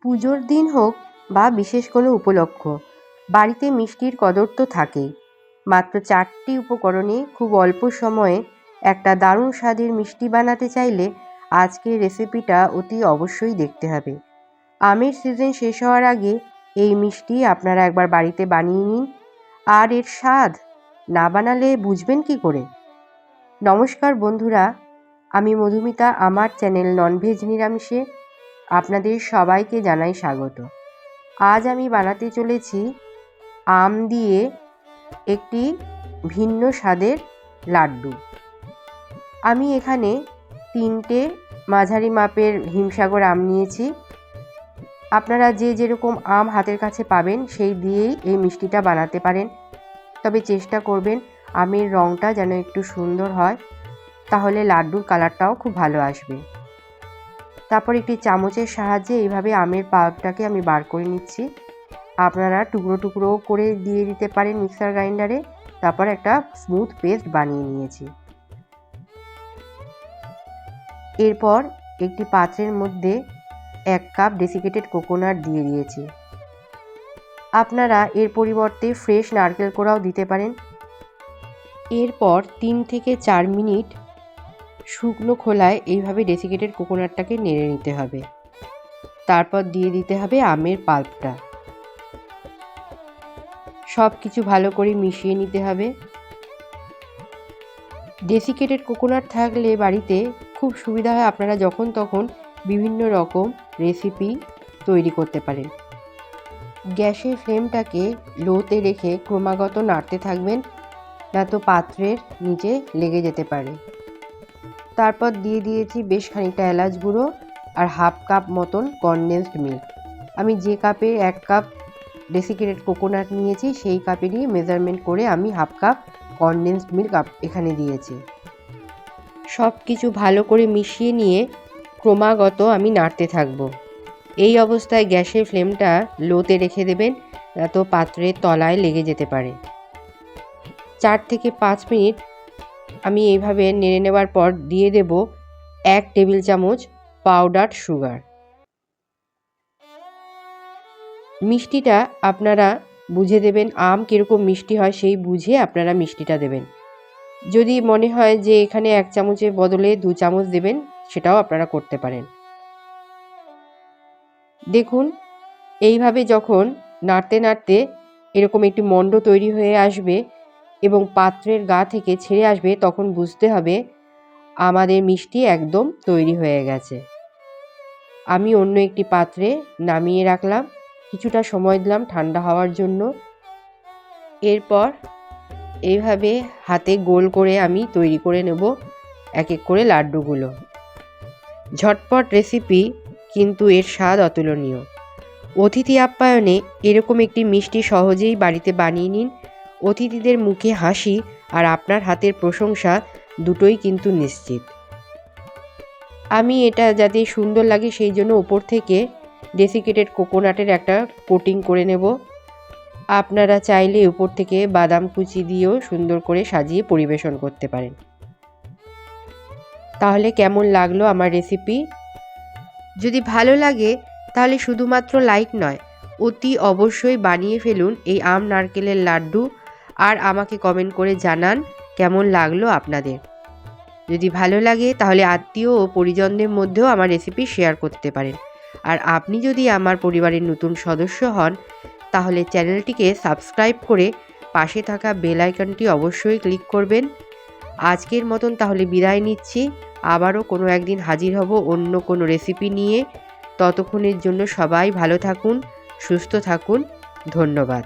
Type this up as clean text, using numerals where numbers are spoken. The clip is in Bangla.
পুজোর দিন হোক বা বিশেষ কোনো উপলক্ষ, বাড়িতে মিষ্টির কদর তো থাকেই। মাত্র 4টি উপকরণে খুব অল্প সময়ে একটা দারুণ স্বাদের মিষ্টি বানাতে চাইলে আজকের রেসিপিটা অতি অবশ্যই দেখতে হবে। আমের সিজন শেষ হওয়ার আগে এই মিষ্টি আপনারা একবার বাড়িতে বানিয়ে নিন, আর এর স্বাদ না বানালে বুঝবেন কি করে? নমস্কার বন্ধুরা, আমি মধুমিতা। আমার চ্যানেল ননভেজ নিরামিষে আপনাদের সবাইকে জানাই স্বাগত। আজ আমি বানাতে চলেছি আম দিয়ে একটি ভিন্ন স্বাদের লাড্ডু। আমি এখানে 3টে মাঝারি মাপের হিমসাগর আম নিয়েছি। আপনারা যে যেরকম আম হাতের কাছে পাবেন সেই দিয়েই এই মিষ্টিটা বানাতে পারেন, তবে চেষ্টা করবেন আমের রঙটা যেন একটু সুন্দর হয়, তাহলে লাড্ডুর কালারটাও খুব ভালো আসবে। তারপর একটি চামচের সাহায্যে এইভাবে আমের পাল্পটাকে আমি বার করে নিচ্ছি। আপনারা টুকরো টুকরো করে দিয়ে দিতে পারেন মিক্সার গ্রাইন্ডারে। তারপর একটা স্মুথ পেস্ট বানিয়ে নিয়েছি। এরপর একটি পাত্রের মধ্যে 1 কাপ ডেসিকেটেড কোকোনাট দিয়ে দিয়েছি। আপনারা এর পরিবর্তে ফ্রেশ নারকেল কোড়াও দিতে পারেন। এরপর 3 থেকে 4 মিনিট শুকনো খোলায় এইভাবে ডেসিকেটেড কোকোনাটটাকে নেড়ে নিতে হবে। তারপর দিয়ে দিতে হবে আমের পাল্পটা। সব কিছু ভালো করে মিশিয়ে নিতে হবে। ডেসিকেটেড কোকোনাট থাকলে বাড়িতে খুব সুবিধা হয়, আপনারা যখন তখন বিভিন্ন রকম রেসিপি তৈরি করতে পারেন। গ্যাসের ফ্লেমটাকে লোতে রেখে ক্রমাগত নাড়তে থাকবেন, না তো পাত্রের নিচে লেগে যেতে পারে। তারপর দিয়ে দিয়েছি বেশ খানিকটা এলাচ গুঁড়ো আর 1/2 কাপ মতন কনডেন্সড মিল্ক। আমি যে কাপে 1 কাপ ডেসিকেটেড কোকোনাট নিয়েছি সেই কাপেরই মেজারমেন্ট করে আমি 1/2 কাপ কনডেন্সড মিল্ক এখানে দিয়েছি। সব কিছু ভালো করে মিশিয়ে নিয়ে ক্রমাগত আমি নাড়তে থাকবো। এই অবস্থায় গ্যাসের ফ্লেমটা লোতে রেখে দেবেন, না তো পাত্রের তলায় লেগে যেতে পারে। 4 থেকে 5 মিনিট আমি এইভাবে নেড়ে নেওয়ার পর দিয়ে দেব 1 টেবিল চামচ পাউডার সুগার। মিষ্টিটা আপনারা বুঝে দেবেন, আম কীরকম মিষ্টি হয় সেই বুঝে আপনারা মিষ্টিটা দেবেন। যদি মনে হয় যে এখানে 1 চামচের বদলে 2 চামচ দেবেন, সেটাও আপনারা করতে পারেন। দেখুন, এইভাবে যখন নাড়তে নাড়তে এরকম একটি মণ্ড তৈরি হয়ে আসবে এবং পাত্রের গা থেকে ছেড়ে আসবে, তখন বুঝতে হবে আমাদের মিষ্টি একদম তৈরি হয়ে গেছে। আমি অন্য একটি পাত্রে নামিয়ে রাখলাম, কিছুটা সময় দিলাম ঠান্ডা হওয়ার জন্য। এরপর এইভাবে হাতে গোল করে আমি তৈরি করে নেব এক এক করে লাড্ডুগুলো। ঝটপট রেসিপি, কিন্তু এর স্বাদ অতুলনীয়। অতিথি আপ্যায়নে এরকম একটি মিষ্টি সহজেই বাড়িতে বানিয়ে নিন। অতিথিদের মুখে হাসি আর আপনার হাতের প্রশংসা দুটোই কিন্তু নিশ্চিত। আমি এটা যাতে সুন্দর লাগে সেই জন্য ওপর থেকে ডেসিকেটেড কোকোনাটের একটা কোটিং করে নেব। আপনারা চাইলে উপর থেকে বাদাম কুচি দিয়েও সুন্দর করে সাজিয়ে পরিবেশন করতে পারেন। তাহলে কেমন লাগলো আমার রেসিপি? যদি ভালো লাগে তাহলে শুধুমাত্র লাইক নয়, অতি অবশ্যই বানিয়ে ফেলুন এই আম নারকেলের লাড্ডু, আর আমাকে কমেন্ট করে জানান কেমন লাগলো আপনাদের। যদি ভালো লাগে তাহলে আত্মীয় ও পরিজনদের মধ্যেও আমার রেসিপি শেয়ার করতে পারেন। আর আপনি যদি আমার পরিবারের নতুন সদস্য হন তাহলে চ্যানেলটিকে সাবস্ক্রাইব করে পাশে থাকা বেল আইকনটি অবশ্যই ক্লিক করবেন। আজকের মতন তাহলে বিদায় নিচ্ছি। আবারও কোনো একদিন হাজির হব অন্য কোনো রেসিপি নিয়ে। ততক্ষণের জন্য সবাই ভালো থাকুন, সুস্থ থাকুন। ধন্যবাদ।